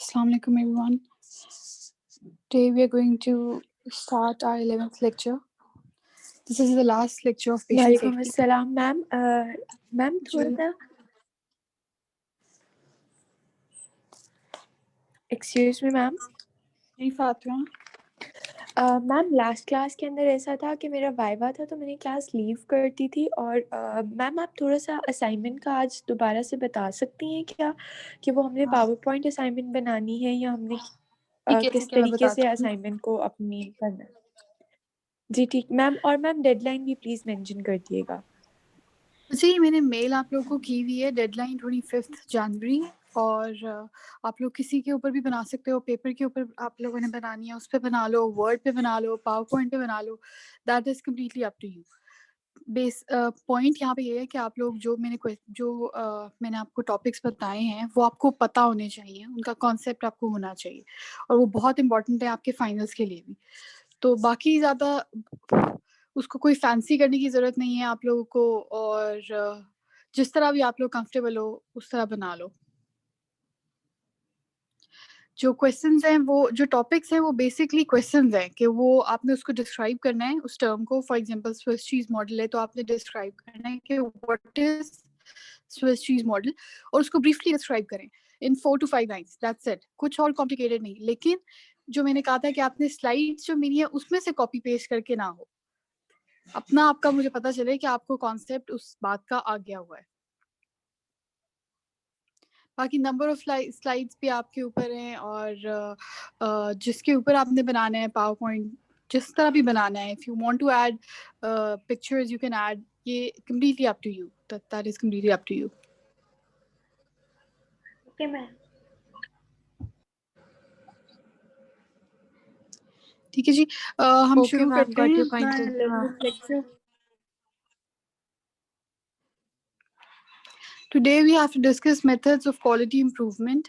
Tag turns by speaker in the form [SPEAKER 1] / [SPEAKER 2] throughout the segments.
[SPEAKER 1] Assalamu alaikum everyone. Today we are going to start our 11th lecture. This is the last lecture of patient
[SPEAKER 2] वालेकुम
[SPEAKER 1] safety.
[SPEAKER 2] अस्सलाम ma'am ma'am थोड़ा
[SPEAKER 1] जी।
[SPEAKER 2] सा excuse me ma'am
[SPEAKER 1] जी Fatima.
[SPEAKER 2] Ma'am last class के अंदर ऐसा था कि मेरा वाइवा था तो मैंने क्लास लीव कर दी थी और मैम आप थोड़ा सा असाइनमेंट का आज दोबारा से बता सकती हैं क्या कि वो हमने पावर पॉइंट असाइनमेंट बनानी है या हमने
[SPEAKER 1] ठीक है
[SPEAKER 2] किस
[SPEAKER 1] मैं
[SPEAKER 2] तरीके से
[SPEAKER 1] बताती हूँ।
[SPEAKER 2] असाइनमेंट को अपनी करना है। जी ठीक मैम, और मैम डेडलाइन भी प्लीज़ मेंशन कर दिएगा।
[SPEAKER 1] जी मैंने मेल आप लोगों को की हुई है, डेडलाइन 25 जनवरी। और आप लोग किसी के ऊपर भी बना सकते हो, पेपर के ऊपर आप लोगों ने बनानी है उस पर बना लो, वर्ड पे बना लो, पावर पॉइंट पे बना लो, that is completely up to you. Base point यहाँ पे ये है कि आप लोग मैंने आपको टॉपिक्स बताए हैं वो आपको पता होने चाहिए, उनका कॉन्सेप्ट आपको होना चाहिए और वो बहुत इंपॉर्टेंट है आपके फाइनल्स के लिए भी। तो बाकी ज़्यादा उसको कोई फैंसी करने की ज़रूरत नहीं है आप लोगों को, और जिस तरह भी आप लोग कंफर्टेबल हो उस तरह बना लो। जो क्वेश्चंस हैं, वो जो टॉपिक्स हैं वो बेसिकली क्वेश्चंस हैं कि वो आपने उसको डिस्क्राइब करना है उस टर्म को। For example Swiss cheese model है तो आपने डिस्क्राइब करना है कि what is Swiss cheese model, और उसको ब्रीफली डिस्क्राइब करें इन 4 to 5 लाइंस, दैट्स इट। कुछ और कॉम्प्लिकेटेड नहीं, लेकिन जो मैंने कहा था कि आपने स्लाइड्स जो मेरी है उसमें से कॉपी पेस्ट करके ना हो, अपना आपका मुझे पता चले कि आपको कॉन्सेप्ट उस बात का आ गया हुआ है। बाकी नंबर ऑफ स्लाइड्स भी आपके ऊपर हैं, और जिसके ऊपर आपने बनाना है पावर पॉइंट, जिस तरह भी बनाना है, if you want to add pictures you can add, ये completely up to you, that is completely up to you.
[SPEAKER 2] Okay ma'am.
[SPEAKER 1] ठीक है जी, हम
[SPEAKER 2] ओके
[SPEAKER 1] शुरू
[SPEAKER 2] मैम,
[SPEAKER 1] करते
[SPEAKER 2] गॉट
[SPEAKER 1] हैं
[SPEAKER 2] योर
[SPEAKER 1] अपना
[SPEAKER 2] point.
[SPEAKER 1] Lecture. Today we have to discuss methods of quality improvement.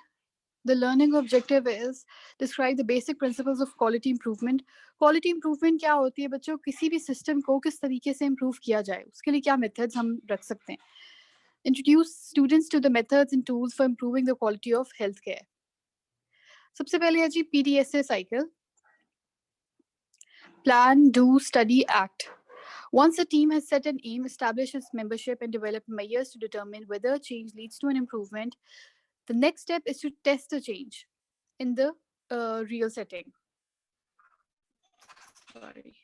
[SPEAKER 1] The learning objective is describe the basic principles of quality improvement. Quality improvement क्या होती है बच्चों? किसी भी सिस्टम को किस तरीके से improve किया जाए, उसके लिए क्या methods हम रख सकते हैं. Introduce students to the methods and tools for improving the quality of healthcare. सबसे पहले है जी PDSA cycle. Plan, do, study, act. Once the team has set an aim, establish its membership, and develop measures to determine whether a change leads to an improvement, the next step is to test the change in the real setting. Sorry.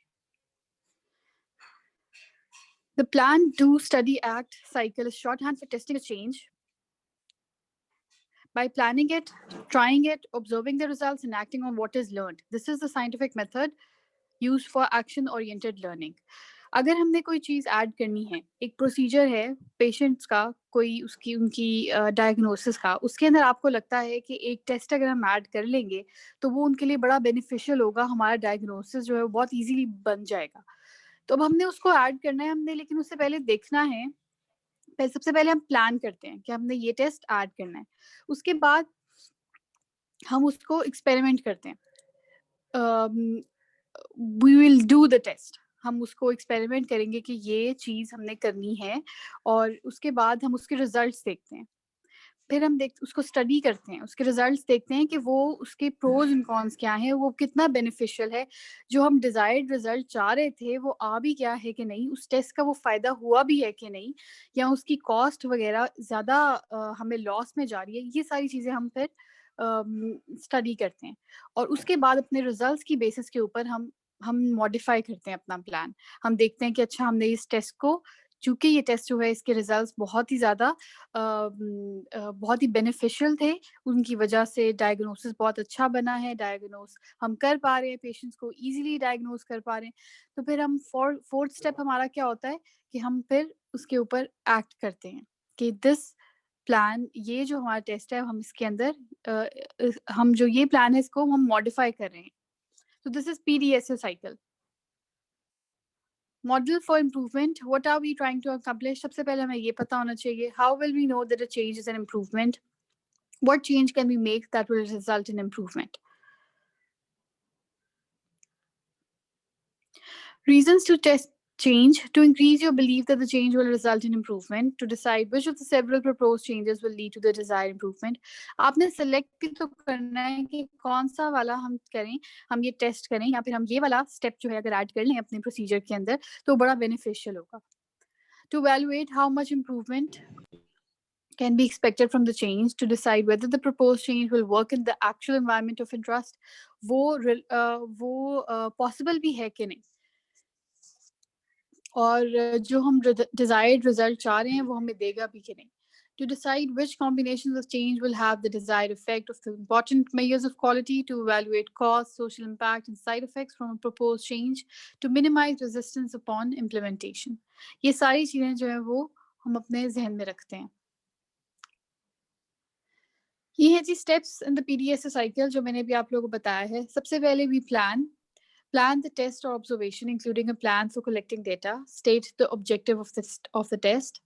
[SPEAKER 1] The plan, do, study, act cycle is shorthand for testing a change. By planning it, trying it, observing the results, and acting on what is learned. This is the scientific method used for action-oriented learning. अगर हमने कोई चीज़ add करनी है, एक procedure है patients का, कोई उनकी डायग्नोसिस का, उसके अंदर आपको लगता है कि एक टेस्ट अगर हम ऐड कर लेंगे तो वो उनके लिए बड़ा बेनिफिशियल होगा, हमारा डायग्नोसिस जो है वो बहुत इजीली बन जाएगा। तो अब हमने उसको ऐड करना है, हमने लेकिन उससे पहले देखना है, सबसे पहले हम प्लान करते हैं कि हमने ये टेस्ट ऐड करना है, उसके बाद हम उसको एक्सपेरिमेंट करते हैं। We will do the test, हम उसको एक्सपेरिमेंट करेंगे कि ये चीज़ हमने करनी है, और उसके बाद हम उसके रिजल्ट्स देखते हैं। फिर हम उसको स्टडी करते हैं, उसके रिजल्ट्स देखते हैं कि वो उसके प्रोज एंड कॉन्स क्या हैं, वो कितना बेनिफिशियल है, जो हम डिजायर्ड रिजल्ट चाह रहे थे वो आ भी गया है कि नहीं, उस टेस्ट का वो फ़ायदा हुआ भी है कि नहीं, या उसकी कॉस्ट वगैरह ज़्यादा हमें लॉस में जा रही है। ये सारी चीज़ें हम फिर स्टडी करते हैं, और उसके बाद अपने रिजल्ट्स की बेसिस के ऊपर हम मॉडिफाई करते हैं अपना प्लान। हम देखते हैं कि अच्छा हमने इस टेस्ट को, चूंकि ये टेस्ट जो है इसके रिजल्ट्स बहुत ही ज़्यादा बहुत ही बेनिफिशियल थे, उनकी वजह से डायग्नोसिस बहुत अच्छा बना है, डायग्नोस हम कर पा रहे हैं, पेशेंट्स को इजीली डायग्नोस कर पा रहे हैं। तो फिर हम फोर्थ स्टेप हमारा क्या होता है कि हम फिर उसके ऊपर एक्ट करते हैं कि दिस प्लान, ये जो हमारा टेस्ट है हम इसके अंदर हम जो ये प्लान है इसको हम मॉडिफाई कर रहे हैं। तो this is PDSA cycle. Model for improvement, what are we trying to accomplish? सबसे पहले हमें ये पता होना चाहिए, how will we know that a change is an improvement? What change can we make that will result in improvement? Reasons to test Change to increase your belief that the change will result in improvement. To decide which of the several proposed changes will lead to the desired improvement. आपने select भी तो करना है कि कौन सा वाला हम करें, हम ये test करें या फिर हम ये वाला step जो है अगर add कर लें अपने procedure के अंदर तो बड़ा beneficial होगा. To evaluate how much improvement can be expected from the change, to decide whether the proposed change will work in the actual environment of interest, वो possible भी है कि नहीं, और जो हम desired result चाह रहे हैं वो हमें देगा भी कि नहीं. To decide which combinations of change will have the desired effect, of the important measures of quality, to evaluate cost, social impact, and side effects from a proposed change, to minimize resistance upon implementation. ये सारी चीजें जो है वो हम अपने जहन में रखते हैं. ये है जी steps in the PDS cycle जो मैंने भी आप लोगों को बताया है. सबसे पहले we plan the test or observation, including a plan for collecting data, state the objective of the test,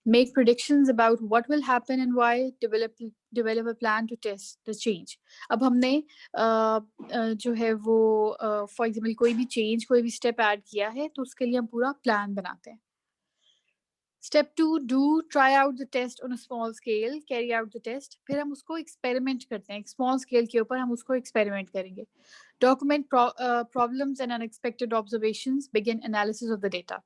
[SPEAKER 1] make predictions about what will happen and why, develop a plan to test the change. अब हमने जो है वो for example कोई भी change कोई भी step add किया है तो उसके लिए हम पूरा प्लान बनाते हैं. Step 2, try out the test on a small scale, carry out the test. फिर हम उसको experiment करते हैं, small scale के ऊपर हम उसको experiment करेंगे. Document problems and unexpected observations, begin analysis of the data.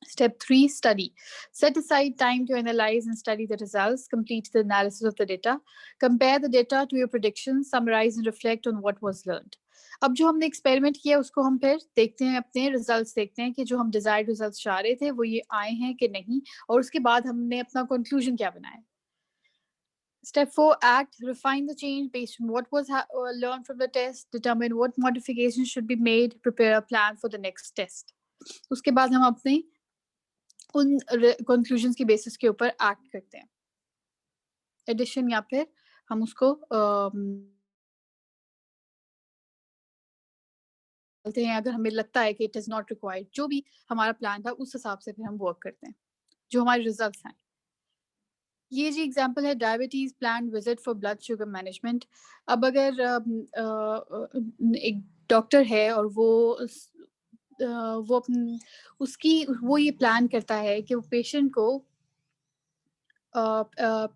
[SPEAKER 1] Step 3, study. Set aside time to analyze and study the results, complete the analysis of the data, compare the data to your predictions, summarize and reflect on what was learned. अब जो हमने experiment किया उसको हम फिर देखते हैं, अपने रिजल्ट्स देखते हैं कि जो हम डिजायर्ड रिजल्ट्स चाह रहे थे वो ये आए हैं कि नहीं, और उसके बाद हमने अपना कंक्लूजन क्या बनाया. Step 4, act. Refine the change based on what was learned from the test. Determine what modifications should be made. Prepare a plan for the next test. उसके बाद हम अपने उन कंक्लूजन्स की बेसिस के ऊपर एक्ट करते हैं. एडिशन या फिर हम उसको बोलते हैं अगर हमें लगता है कि इट इज़ नॉट रिक्वायर्ड. जो भी हमारा प्लान था उस हिसाब से फिर हम वर्क करते हैं जो हमारे रिजल्ट्स हैं. ये जी एग्जांपल है diabetes plan visit for blood sugar management. अब अगर एक डॉक्टर है और वो ये प्लान करता है कि वो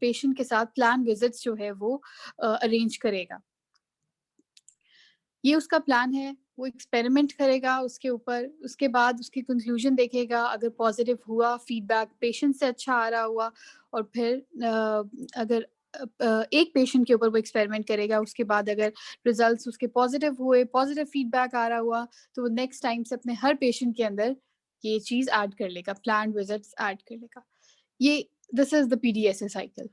[SPEAKER 1] पेशेंट के साथ प्लान विजिट्स जो है वो अरेंज करेगा. ये उसका प्लान है, वो एक्सपेरिमेंट करेगा उसके ऊपर, उसके बाद उसकी कंक्लूजन देखेगा. अगर पॉजिटिव हुआ फीडबैक पेशेंट से अच्छा आ रहा हुआ, और फिर अगर एक पेशेंट के ऊपर वो एक्सपेरिमेंट करेगा, उसके बाद अगर रिजल्ट्स उसके पॉजिटिव हुए, पॉजिटिव फीडबैक आ रहा हुआ, तो वो नेक्स्ट टाइम से अपने हर पेशेंट के अंदर ये चीज़ ऐड कर लेगा, प्लान विजिट्स ऐड कर लेगा. ये दिस इज द पीडीएसए साइकिल.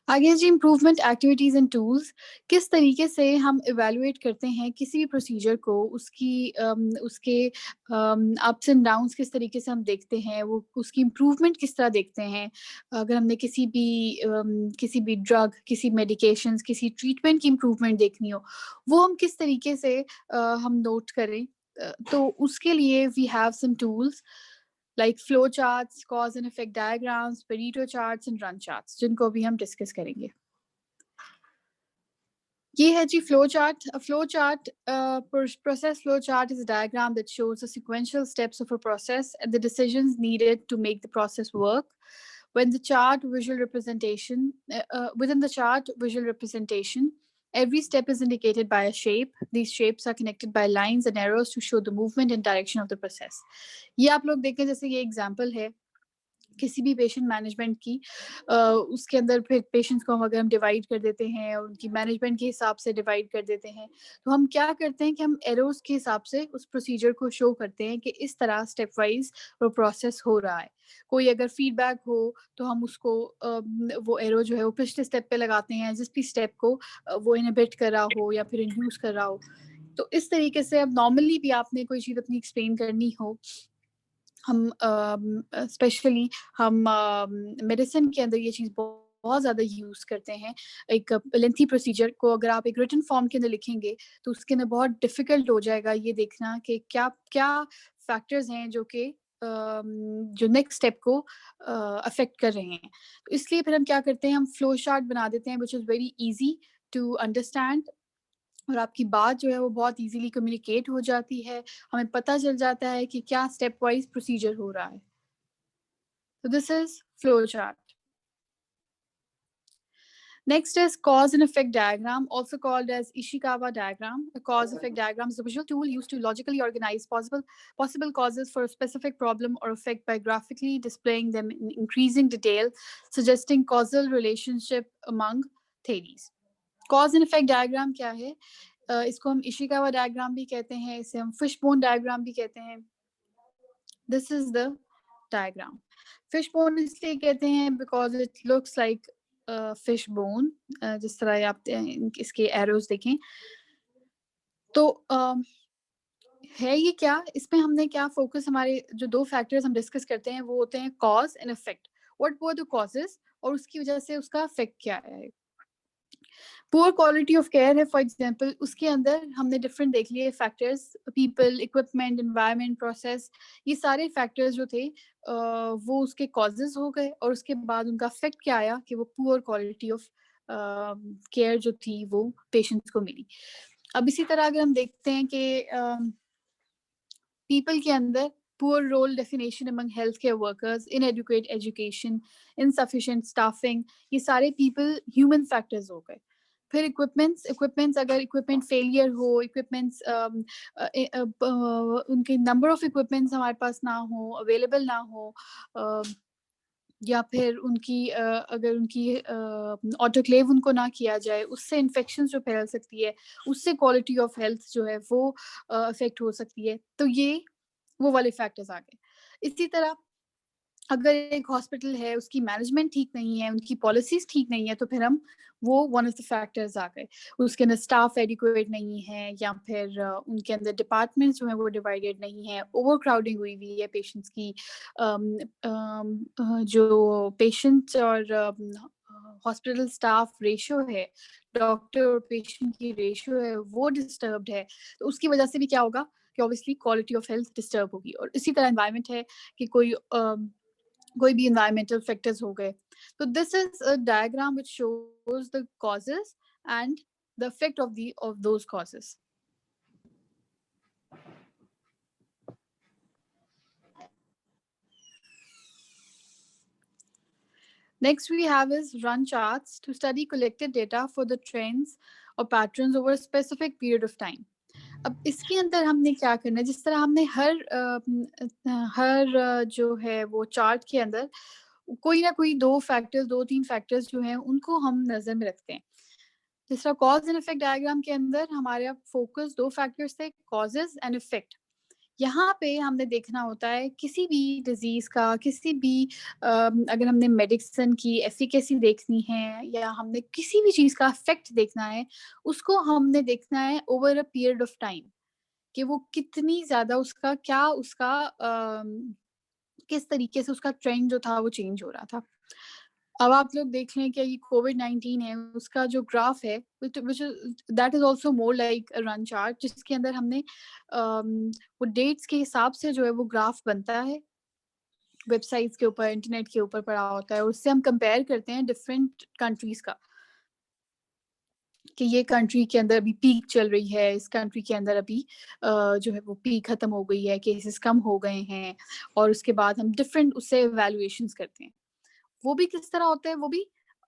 [SPEAKER 1] आगे जी इम्प्रूवमेंट एक्टिविटीज़ एंड टूल्स. किस तरीके से हम इवैल्यूएट करते हैं किसी भी प्रोसीजर को, उसके अप्स एंड डाउन्स किस तरीके से हम देखते हैं, वो उसकी इम्प्रूवमेंट किस तरह देखते हैं. अगर हमने किसी भी ड्रग, किसी मेडिकेशंस, किसी ट्रीटमेंट की इम्प्रूवमेंट देखनी हो, वो हम किस तरीके से हम नोट करें. तो उसके लिए we have some tools like flow charts, cause and effect diagrams, Pareto charts and run charts, जिनको भी हम डिस्कस करेंगे. ये है जी flow chart. A flow chart, process flow chart is a diagram that shows the sequential steps of a process and the decisions needed to make the process work. Within the chart, visual representation, every step is indicated by a shape. These shapes are connected by lines and arrows to show the movement and direction of the process. ये आप लोग देखें, जैसे ये example है किसी भी patient management की, उसके अंदर फिर पेशेंट्स को अगर हम डिवाइड कर देते हैं और उनकी मैनेजमेंट के हिसाब से डिवाइड कर देते हैं, तो हम क्या करते हैं कि हम एरोज के हिसाब से उस प्रोसीजर को शो करते हैं कि इस तरह स्टेप वाइज वो प्रोसेस हो रहा है. कोई अगर फीडबैक हो तो हम उसको वो एरो जो है वो पिछले स्टेप पे लगाते हैं, जिस भी स्टेप को वो इनहिबिट कर रहा हो या फिर इंड्यूस कर रहा हो. तो इस तरीके से अब नॉर्मली भी आपने कोई चीज़ अपनी एक्सप्लेन करनी हो, हम स्पेशली हम मेडिसिन के अंदर ये चीज़ बहुत ज़्यादा यूज़ करते हैं. एक लेंथी प्रोसीजर को अगर आप एक रिटन फॉर्म के अंदर लिखेंगे तो उसके अंदर बहुत डिफ़िकल्ट हो जाएगा ये देखना कि क्या क्या फैक्टर्स हैं जो नेक्स्ट स्टेप को अफेक्ट कर रहे हैं. तो इसलिए फिर हम क्या करते हैं, हम फ्लो चार्ट बना देते हैं which is very easy to understand, और आपकी बात जो है वो बहुत ईज़िली कम्युनिकेट हो जाती है, हमें पता चल जाता है कि क्या स्टेप वाइज़ प्रोसीजर हो रहा है। So this is flowchart. Next is cause and effect diagram, also called as Ishikawa diagram. A cause effect diagram is a visual tool used to logically organize possible causes for a specific problem or effect by graphically displaying them in increasing detail, suggesting causal relationship among theories. Cause and effect diagram क्या है? इसको हम Ishikawa diagram भी कहते हैं, इसे हम fishbone diagram भी कहते हैं. This is the diagram. Fishbone इसलिए कहते हैं because it looks like fish bone. जिस तरह आप इसके arrows देखें. तो है ये क्या? इसमें हमने क्या फोकस, हमारे जो 2 फैक्टर्स हम डिस्कस करते हैं वो होते हैं cause and effect. What were the causes और उसकी वजह से उसका इफेक्ट क्या है. पुअर क्वालिटी ऑफ केयर है फॉर एग्जांपल, उसके अंदर हमने डिफरेंट देख लिए factors, people, equipment, environment, process, ये सारे फैक्टर्स जो थे वो उसके कॉजेज हो गए और उसके बाद उनका इफेक्ट क्या आया कि वो पुअर क्वालिटी ऑफ केयर जो थी वो पेशेंट्स को मिली. अब इसी तरह अगर हम देखते हैं कि पीपल के अंदर poor role definition among health care workers, inadequate education, insufficient staffing, ये सारे पीपल ह्यूमन फैक्टर्स हो गए. फिर इक्विपमेंट्स अगर इक्विपमेंट फेलियर हो, इक्विपमेंट्स उनके नंबर ऑफ इक्विपमेंट्स हमारे पास ना हो, अवेलेबल ना हो, या फिर उनकी अगर उनकी ऑटोक्लेव उनको ना किया जाए, उससे इन्फेक्शन जो फैल सकती है, उससे क्वालिटी ऑफ हेल्थ जो है वो अफेक्ट हो सकती है. तो ये वो वाले फैक्टर्स आ गए. इसी तरह अगर एक हॉस्पिटल है, उसकी मैनेजमेंट ठीक नहीं है, उनकी पॉलिसीज ठीक नहीं है, तो फिर हम वो वन ऑफ द फैक्टर्स आ गए. उसके अंदर स्टाफ एडिक्वेट नहीं है, या फिर उनके अंदर डिपार्टमेंट्स जो है वो डिवाइडेड नहीं है, ओवर क्राउडिंग हुई हुई है पेशेंट्स की, जो पेशेंट्स और हॉस्पिटल स्टाफ रेशियो है, डॉक्टर और पेशेंट की रेशियो है, वो डिस्टर्ब्ड है. तो उसकी वजह से भी क्या होगा कि obviously quality of health disturb होगी. और इसी तरह एनवायरनमेंट है कि कोई भी environmental factors हो गए. So this is a diagram which shows the causes and the effect of those causes. Next we have is run charts to study collected data for the trends or patterns over a specific period of time. अब इसके अंदर हमने क्या करना है, जिस तरह हमने हर जो है वो चार्ट के अंदर कोई ना कोई 2-3 फैक्टर्स जो हैं उनको हम नजर में रखते हैं. जिस तरह कॉज एंड इफेक्ट डायग्राम के अंदर हमारा फोकस 2 फैक्टर्स थे, कॉजेस एंड इफेक्ट. यहाँ पे हमने देखना होता है किसी भी डिजीज का, किसी भी अगर हमने मेडिसिन की एफिकेसी देखनी है या हमने किसी भी चीज का इफेक्ट देखना है, उसको हमने देखना है over a period of time कि वो कितनी ज्यादा उसका क्या उसका किस तरीके से उसका ट्रेंड जो था वो चेंज हो रहा था. अब आप लोग देख लें कि ये कोविड-19 है, उसका जो ग्राफ है which that is also more like a run chart, जिसके अंदर हमने वो डेट्स के हिसाब से जो है वो ग्राफ बनता है, वेबसाइट्स के ऊपर, इंटरनेट के ऊपर पड़ा होता है, और उससे हम कंपेयर करते हैं डिफरेंट कंट्रीज़ का कि ये कंट्री के अंदर अभी पीक चल रही है, इस कंट्री के अंदर अभी जो है वो पीक खत्म हो गई है, केसेस कम हो गए हैं, और उसके बाद हम डिफरेंट उससे इवैल्यूएशंस करते हैं. वो भी किस तरह होता है, वो भी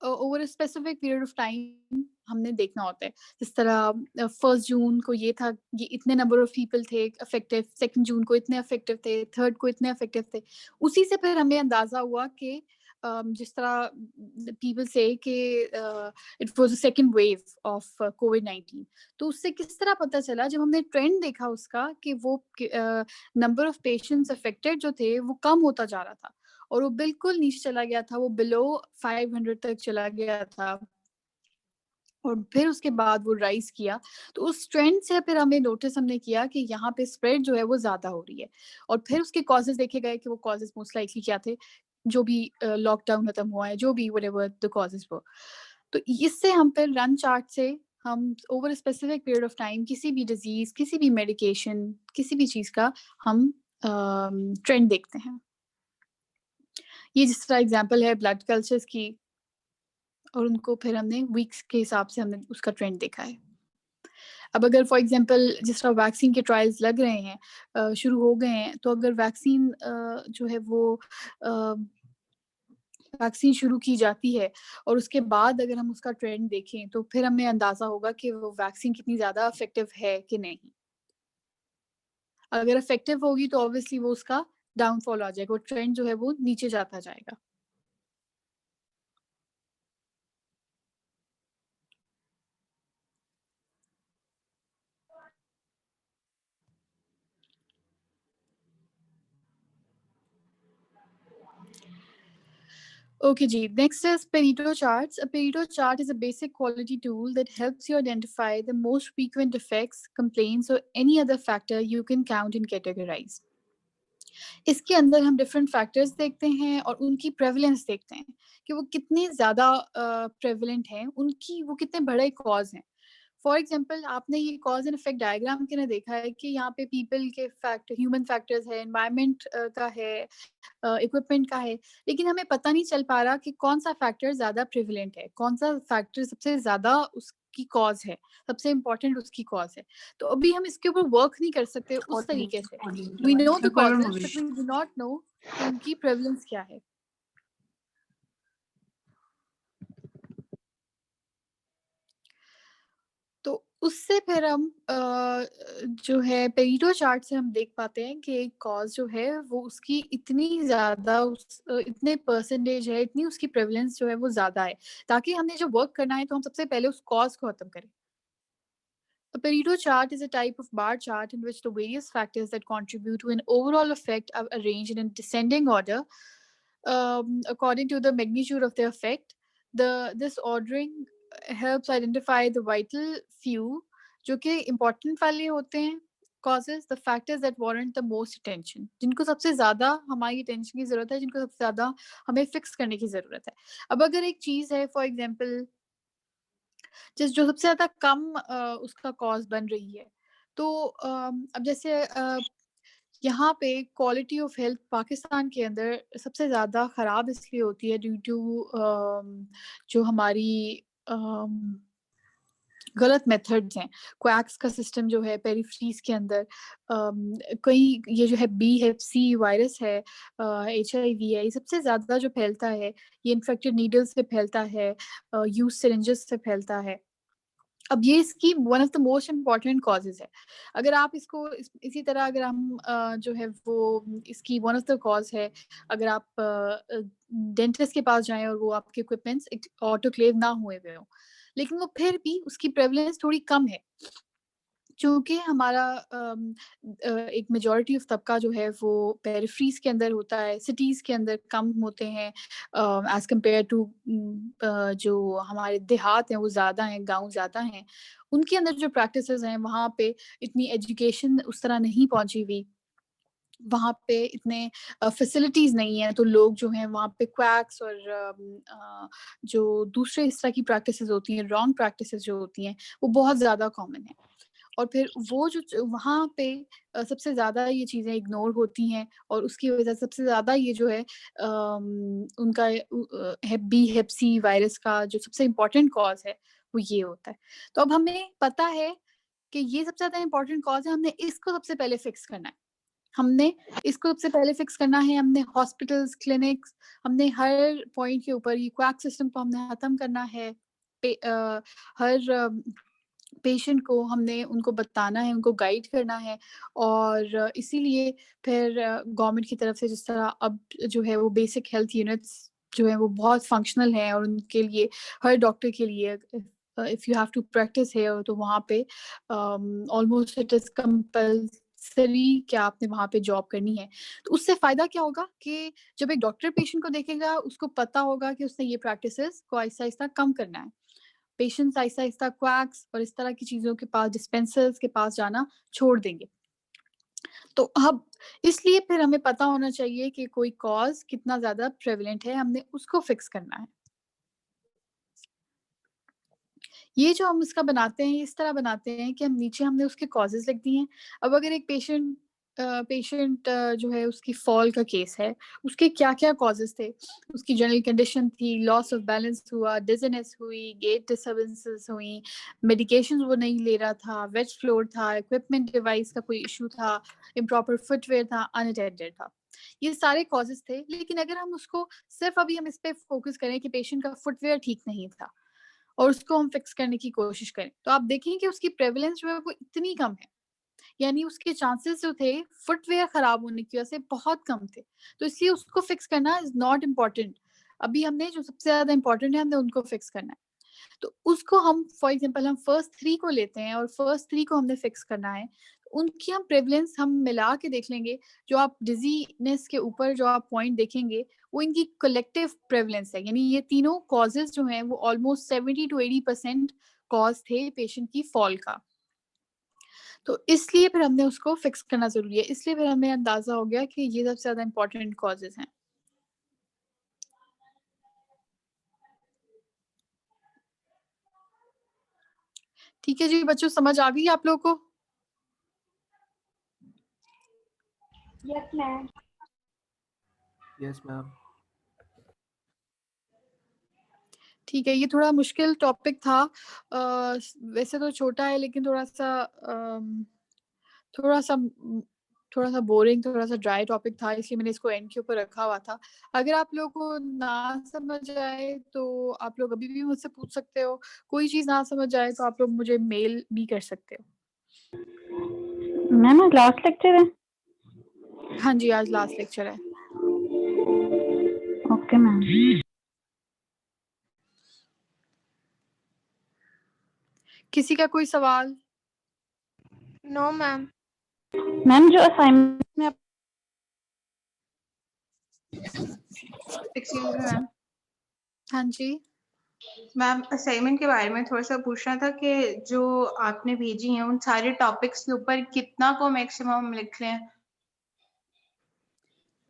[SPEAKER 1] over a specific period of time हमने देखना होता है. जिस तरह 1 जून को ये था, ये इतने नंबर ऑफ पीपल थे अफेक्टिव, 2 जून को इतने अफेक्टिव थे, 3 को इतने अफेक्टिव थे. उसी से फिर हमें अंदाजा हुआ कि जिस तरह पीपल से कि it was a second wave of कोविड-19. तो उससे किस तरह पता चला, जब हमने ट्रेंड देखा उसका कि वो नंबर ऑफ पेशेंट्स अफेक्टेड जो थे वो कम होता जा रहा था और वो बिल्कुल नीचे चला गया था, वो बिलो 500 तक चला गया था और फिर उसके बाद वो राइज किया. तो उस ट्रेंड से फिर हमें नोटिस हमने किया कि यहाँ पे स्प्रेड जो है वो ज़्यादा हो रही है, और फिर उसके कॉजेज़ देखे गए कि वो कॉजेज़ मोस्ट लाइकली क्या थे, जो भी लॉकडाउन खत्म हुआ है, जो भी व्हाटएवर द कॉजेज़ वर. तो इससे हम फिर रन चार्ट से हम over a specific period of time किसी भी डिज़ीज़, किसी भी मेडिकेशन, किसी भी चीज़ का हम ट्रेंड देखते हैं. ये जिस तरह एग्जांपल है ब्लड कल्चर्स की, और उनको फिर हमने वीक्स के हिसाब से हमने उसका ट्रेंड देखा है. अब अगर फॉर एग्ज़ाम्पल जिस तरह वैक्सीन के ट्रायल्स लग रहे हैं, शुरू हो गए हैं, तो अगर वैक्सीन जो है वो अ, वैक्सीन शुरू की जाती है और उसके बाद अगर हम उसका ट्रेंड देखें, तो फिर हमें अंदाज़ा होगा कि वो वैक्सीन कितनी ज़्यादा इफ़ेक्टिव है कि नहीं। अगर इफ़ेक्टिव होगी तो ऑब्वियसली वो उसका डाउनफॉल आ जाएगा, वो ट्रेंड जो है वो नीचे जाता जाएगा। Okay, Jeet. Next is Pareto charts. A Pareto chart is a basic quality tool that helps you identify the most frequent effects, complaints, or any other factor you can count and categorize. इसके अंदर हम different factors देखते हैं और उनकी prevalence देखते हैं कि वो कितने ज़्यादा प्रेवलेंट हैं, उनकी वो कितने बड़े कॉज हैं। फॉर एग्जांपल आपने ये कॉज एंड इफेक्ट डायग्राम के ना देखा है कि यहाँ पे पीपल के फैक्टर, ह्यूमन फैक्टर्स है, एनवायरनमेंट का है, इक्विपमेंट का है, लेकिन हमें पता नहीं चल पा रहा कि कौन-सा फैक्टर ज़्यादा प्रेवलेंट है, कौन-सा फैक्टर सबसे ज़्यादा उसकी कॉज़ है, सबसे इम्पोर्टेंट उसकी कॉज़ है। तो अभी हम इसके ऊपर वर्क नहीं कर सकते उस तरीके से। We know the causes but we do not know कि उनकी प्रेवलेंस क्या है। तो उससे फिर हम जो है पेरिटो चार्ट से हम देख पाते हैं कि एक कॉज़ जो है वो उसकी इतनी ज़्यादा इतने परसेंटेज है, इतनी उसकी प्रेवलेंस जो है वो ज़्यादा है, ताकि हमने जो वर्क करना है तो हम सबसे पहले उस कॉज़ को खत्म करें। A Pareto chart is a type of bar chart in which the various factors that contribute to an overall effect are arranged in a descending order, according to the magnitude of their effect. This ordering helps identify the vital few, जो कि important वाले होते हैं, causes, the factors that warrant the most attention, जिनको सबसे ज़्यादा हमारी attention की ज़रूरत है, जिनको सबसे ज़्यादा हमें fix करने की ज़रूरत है। अब अगर एक चीज़ है, for example जो सबसे ज़्यादा कम उसका कॉज़ बन रही है। तो अब जैसे यहाँ पे क्वालिटी ऑफ हेल्थ पाकिस्तान के अंदर सबसे ज़्यादा ख़राब इसलिए होती है ड्यू टू जो हमारी अम, गलत मेथड्स हैं। क्वैक्स का सिस्टम जो है पेरिफेरीज़ के अंदर, कई ये जो है बी हेप सी वायरस है, एचआईवी है, ये सबसे ज़्यादा जो फैलता है, ये इन्फेक्टेड नीडल्स से फैलता है, यूज़ सिरिंजेस से फैलता है। अब ये इसकी one of the most important causes है। अगर आप इसको इसी तरह अगर हम जो है वो इसकी वन ऑफ द कॉज़ है, अगर आप डेंटिस्ट के पास जाएँ और वो आपके इक्विपमेंट्स ऑटोक्लेव ना हुए हुए हों, लेकिन वो फिर भी उसकी प्रेवलेंस थोड़ी कम है। चूँकि हमारा एक मेजॉरिटी ऑफ तबका जो है वो पेरिफेरीज़ के अंदर होता है, सिटीज़ के अंदर कम होते हैं एज़ कम्पेयर टू जो हमारे देहात हैं वो ज़्यादा हैं, गाँव ज़्यादा हैं। उनके अंदर जो प्रैक्टिसेज़ हैं वहाँ पे इतनी एजुकेशन उस तरह नहीं पहुँची हुई। वहाँ पे इतने फैसिलिटीज़ नहीं हैं, तो लोग जो हैं वहाँ पे क्वैक्स और जो दूसरे इस तरह की प्रैक्टिसेज़ होती हैं, रॉन्ग प्रैक्टिसेज़ जो होती हैं, वो बहुत ज़्यादा कॉमन है। और फिर वो जो वहाँ पे सबसे ज़्यादा ये चीज़ें इग्नोर होती हैं और उसकी वज़ह से सबसे ज़्यादा ये जो है उनका हेप बी, हेप सी वायरस का जो सबसे इम्पोर्टेंट कॉज़ है, वो ये होता है। तो अब हमें पता है कि ये सबसे ज़्यादा इम्पोर्टेंट कॉज़ है, हमने इसको सबसे पहले फिक्स करना है। हमने इसको सबसे पहले फिक्स करना है, हमने हॉस्पिटल्स, क्लिनिक्स, हमने हर पॉइंट के ऊपर ये क्वैक सिस्टम को हमने खत्म करना है। हर पेशेंट को हमने उनको बताना है, उनको गाइड करना है और इसीलिए फिर गवर्नमेंट की तरफ से जिस तरह अब जो है वो बेसिक हेल्थ यूनिट्स जो है वो बहुत फंक्शनल हैं और उनके लिए हर डॉक्टर के लिए if you have to practise here तो वहाँ पे ऑलमोस्ट इट इज़ कंपल्सरी कि आपने वहाँ पे जॉब करनी है। तो उससे फ़ायदा क्या होगा कि जब एक डॉक्टर पेशेंट को देखेगा, उसको पता होगा कि उसने ये प्रैक्टिसेज़ को आहिस्ता-आहिस्ता कम करना है। पेशेंट्स आहिस्ता-आहिस्ता क्वैक्स और इस तरह की चीज़ों के पास, डिस्पेंसर्स के पास जाना छोड़ देंगे। तो अब इसलिए फिर हमें पता होना चाहिए कि कोई कॉज़ कितना ज़्यादा प्रेवलेंट है, हमने उसको फिक्स करना है। ये जो हम इसका बनाते हैं, इस तरह बनाते हैं कि हम नीचे हमने उसके कॉज़ेज़ लिख दिए हैं। अब अगर एक पेशेंट पेशेंट जो है उसकी फॉल का केस है, उसके क्या-क्या कॉजेज़ थे? उसकी जनरल कंडीशन थी, लॉस ऑफ बैलेंस हुआ, डिज़ीनेस हुई, गेट डिस्टर्बेंसेस हुई, मेडिकेशंस वो नहीं ले रहा था, वेट फ्लोर था, इक्विपमेंट डिवाइस का कोई इश्यू था, इम्प्रॉपर फुटवियर था, अनअटेंडेड था। ये सारे कॉजेज़ थे, लेकिन अगर हम उसको सिर्फ़ अभी हम इस पे फ़ोकस करें कि पेशेंट का फुटवियर ठीक नहीं था और उसको हम फिक्स करने की कोशिश करें, तो आप देखेंगे कि उसकी प्रेवलेंस जो है वो इतनी कम है। यानी उसके चांसेस जो थे फुटवियर खराब होने की वजह से बहुत कम थे। तो इसलिए उसको फिक्स करना इज़ नॉट इम्पोर्टेंट। अभी हमने जो सबसे ज़्यादा इम्पोर्टेंट है हमने उनको फिक्स करना है। तो उसको हम फॉर एग्ज़ाम्पल हम फर्स्ट 3 को लेते हैं और फर्स्ट 3 को हमने फिक्स करना है। उनकी हम प्रेवलेंस हम मिला के देख लेंगे, जो आप डिज़ीनेस के ऊपर जो आप पॉइंट देखेंगे, वो इनकी कलेक्टिव प्रेवलेंस है। यानी ये तीनों कॉजेज़ जो हैं वो ऑलमोस्ट 70 टू 80% कॉज़ थे पेशेंट की फॉल का। तो इसलिए फिर हमने उसको फिक्स करना ज़रूरी है। इसलिए फिर हमें अंदाज़ा हो गया कि ये सबसे ज़्यादा इम्पोर्टेंट कॉज़ेज़ हैं। ठीक है जी बच्चों, समझ आ गई आप लोगों को?
[SPEAKER 2] Yes ma'am.
[SPEAKER 3] Yes ma'am.
[SPEAKER 1] ठीक है, ये थोड़ा मुश्किल टॉपिक था। वैसे तो छोटा है लेकिन थोड़ा-सा थोड़ा-सा बोरिंग, थोड़ा-सा ड्राई टॉपिक था इसलिए मैंने इसको एंड के ऊपर रखा हुआ था। अगर आप लोगों को ना समझ आए तो आप लोग अभी भी मुझसे पूछ सकते हो। कोई चीज़ ना समझ आए तो आप लोग मुझे मेल भी कर सकते हो।
[SPEAKER 4] मैम आज लास्ट लेक्चर है?
[SPEAKER 1] हाँ जी, आज लास्ट लेक्चर है।
[SPEAKER 4] Okay ma'am.
[SPEAKER 1] किसी का कोई सवाल?
[SPEAKER 2] No ma'am.
[SPEAKER 4] मैम जो असाइनमेंट में आप
[SPEAKER 5] एक्सक्यूज़ मी मैम।
[SPEAKER 1] हाँ जी।
[SPEAKER 5] मैम असाइनमेंट के बारे में थोड़ा-सा पूछना था कि जो आपने भेजी हैं उन सारे टॉपिक्स के ऊपर कितना को मैक्सिमम लिख लें?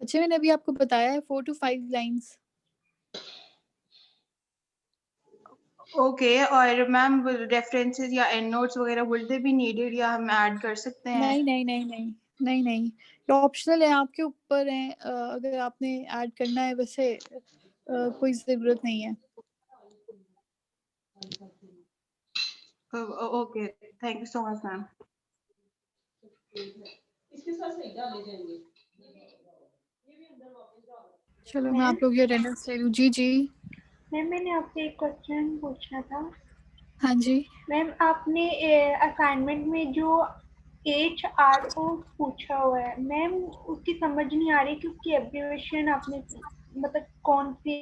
[SPEAKER 1] अच्छा मैंने अभी आपको बताया है 4 टू 5 लाइन्स।
[SPEAKER 5] ओके और मैम रेफरेंसेस या एंड नोट्स वगैरह वुड दे बी नीडेड या हम ऐड कर सकते हैं?
[SPEAKER 1] नहीं, नहीं, नहीं, नहीं। नहीं, नहीं। ये ऑप्शनल है, आपके ऊपर है अगर आपने ऐड करना है वैसे कोई ज़रूरत नहीं है।
[SPEAKER 5] Okay, thank you so much ma'am.
[SPEAKER 1] चलो मैं
[SPEAKER 2] मैम
[SPEAKER 1] आप लोग की अटेंडेंस ले लूँ। जी, जी।
[SPEAKER 2] मैम मैंने आपसे एक क्वेश्चन पूछना था।
[SPEAKER 1] हाँ जी।
[SPEAKER 2] मैम आपने असाइनमेंट में जो एचआरओ पूछा हुआ है, मैम उसकी समझ नहीं आ रही कि उसकी एब्रिविएशन आपने मतलब कौन सी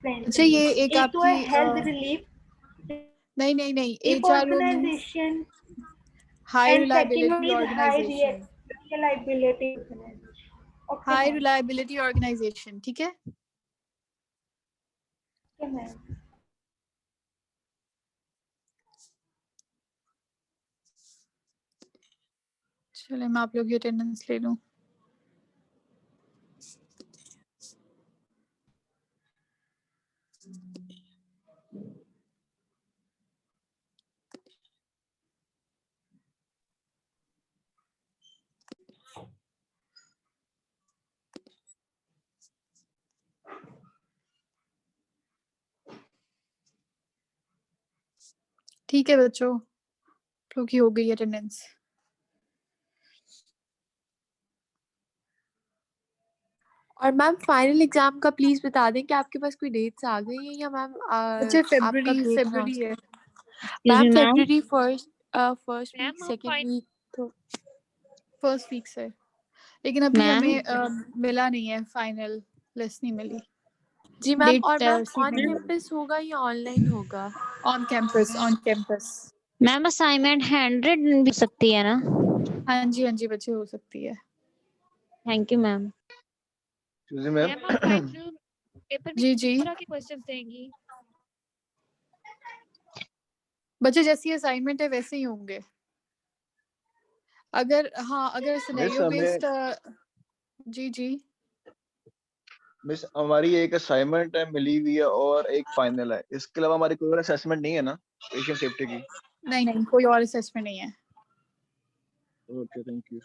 [SPEAKER 1] अच्छा ये एक
[SPEAKER 2] एक तो है
[SPEAKER 1] आपकी
[SPEAKER 2] हेल्थ रिलीफ,
[SPEAKER 1] नहीं, नहीं, नहीं,
[SPEAKER 2] एक
[SPEAKER 1] HRO means
[SPEAKER 2] organisation
[SPEAKER 1] high
[SPEAKER 2] and second one
[SPEAKER 1] reliability
[SPEAKER 2] is high
[SPEAKER 1] organisation.
[SPEAKER 2] Reliability. Okay
[SPEAKER 1] high
[SPEAKER 2] ma'am.
[SPEAKER 1] Reliability organisation, ठीक है?
[SPEAKER 2] Okay ma'am.
[SPEAKER 1] चलिए मैं आप लोग की अटेंडेंस ले लूँ। ठीक है बच्चों, आप लोग की हो गई अटेंडेंस।
[SPEAKER 2] और मैम फाइनल एग्जाम का प्लीज बता दें कि आपके पास कोई डेट्स आ गई हैं या मैम
[SPEAKER 1] अच्छा
[SPEAKER 2] आप कब डेट
[SPEAKER 1] फ़रवरी
[SPEAKER 2] अनाउंस
[SPEAKER 1] है।
[SPEAKER 2] मैम
[SPEAKER 4] मैम
[SPEAKER 2] फरवरी फर्स्ट
[SPEAKER 4] मैम
[SPEAKER 2] वीक
[SPEAKER 4] हम
[SPEAKER 2] सेकंड वीक तो
[SPEAKER 1] फर्स्ट वीक से। लेकिन अभी
[SPEAKER 4] मैम
[SPEAKER 1] हमें मिला नहीं है फाइनल लिस्ट नहीं मिली।
[SPEAKER 2] जी मैम। और
[SPEAKER 1] डेट
[SPEAKER 2] मैम
[SPEAKER 1] सीट
[SPEAKER 2] ऑन
[SPEAKER 1] नहीं मिली।
[SPEAKER 2] कैंपस होगा या ऑनलाइन होगा?
[SPEAKER 1] On campus, on campus.
[SPEAKER 4] Ma'am assignment hand written भी सकती है ना?
[SPEAKER 1] हाँ जी, हाँ जी बच्चे हो सकती है।
[SPEAKER 4] Thank you ma'am.
[SPEAKER 3] Ma'am
[SPEAKER 6] ma'am हम फाइनल पेपर में
[SPEAKER 1] जी,
[SPEAKER 6] किस
[SPEAKER 1] जी।
[SPEAKER 6] तरह के क्वेश्चंस देंगी?
[SPEAKER 1] बच्चे जैसी असाइनमेंट है वैसे ही होंगे। अगर
[SPEAKER 3] मिस
[SPEAKER 1] सिनेरियो
[SPEAKER 3] हमें
[SPEAKER 1] बेस्ड जी, जी।
[SPEAKER 3] मिस हमारी एक असाइनमेंट है मिली हुई है और एक फाइनल है। इसके अलावा हमारी कोई और असेसमेंट नहीं है ना पेशेंट सेफ्टी की?
[SPEAKER 1] नहीं, नहीं कोई और असेसमेंट नहीं है।
[SPEAKER 3] Okay, thank you.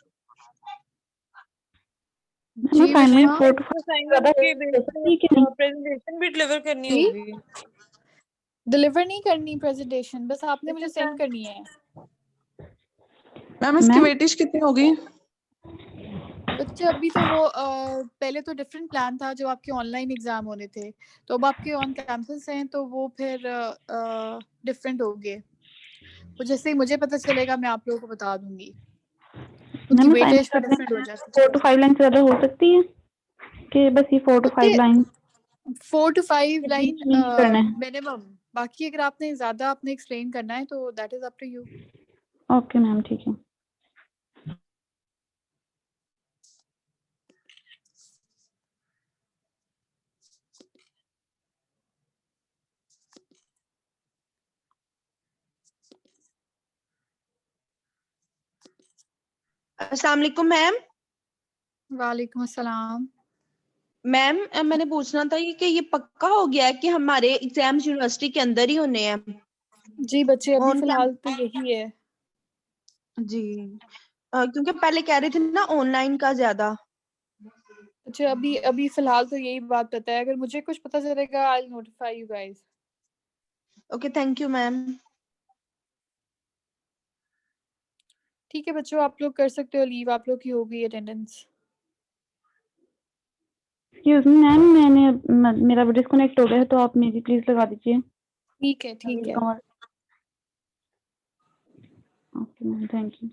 [SPEAKER 1] जी
[SPEAKER 4] असाइनमेंट
[SPEAKER 1] बिल्कुल
[SPEAKER 4] 4 to 5
[SPEAKER 7] असाइनमेंट के बेस
[SPEAKER 4] ठीक है
[SPEAKER 7] पे
[SPEAKER 4] नहीं?
[SPEAKER 7] प्रेजेंटेशन भी डिलीवर करनी
[SPEAKER 1] जी?
[SPEAKER 7] होगी।
[SPEAKER 1] डिलीवर नहीं करनी प्रेजेंटेशन, बस आपने मुझे
[SPEAKER 7] अच्छा
[SPEAKER 1] सेंड करनी है।
[SPEAKER 7] मैम इसकी
[SPEAKER 4] मैम
[SPEAKER 7] वेटेज कितनी होगी?
[SPEAKER 1] बच्चे अभी तो वो पहले तो डिफरेंट प्लान था जो आपके ऑनलाइन एग्जाम होने थे, तो अब आपके ऑन कैंपस हैं तो वो फिर डिफरेंट हो गए। तो जैसे ही मुझे पता चलेगा मैं आप लोगों को बता दूंगी, क्योंकि
[SPEAKER 4] मैम
[SPEAKER 1] वेटेज
[SPEAKER 4] असाइनमेंट
[SPEAKER 1] फिर डिफरेंट हो जाती
[SPEAKER 4] 4 to 5 लाइन से ज्यादा हो सकती है कि बस ये 4 to 5
[SPEAKER 1] है।
[SPEAKER 4] लाइन
[SPEAKER 1] 4 to 5 लाइन
[SPEAKER 4] नहीं करना है?
[SPEAKER 1] मिनिमम। बाकी अगर आपने ज्यादा आपने एक्सप्लेन करना है तो that is up to you.
[SPEAKER 4] Okay ma'am ठीक है।
[SPEAKER 8] अस्सलाम वालेकुम मैम।
[SPEAKER 1] वालेकुम अस्सलाम।
[SPEAKER 8] मैम मैंने पूछना था कि ये पक्का हो गया है कि हमारे एग्जाम्स यूनिवर्सिटी के अंदर ही होने हैं?
[SPEAKER 1] जी बच्चे अभी
[SPEAKER 8] ऑन
[SPEAKER 1] फिलहाल तो यही है।
[SPEAKER 8] जी क्योंकि पहले कह रहे थे ना ऑनलाइन का ज्यादा।
[SPEAKER 1] अच्छा अभी अभी फिलहाल तो यही बात पता है, अगर मुझे कुछ पता चलेगा I will notify you guys.
[SPEAKER 8] Okay thank you ma'am.
[SPEAKER 1] ठीक है बच्चों, आप लोग कर सकते हो लीव, आप लोग की हो गई अटेंडेंस।
[SPEAKER 4] एक्सक्यूज मी मैम, मेरा डिस्कनेक्ट हो गया है तो आप मेरी प्लीज लगा दीजिए।
[SPEAKER 1] ठीक है ठीक है।
[SPEAKER 4] Okay ma'am thank you.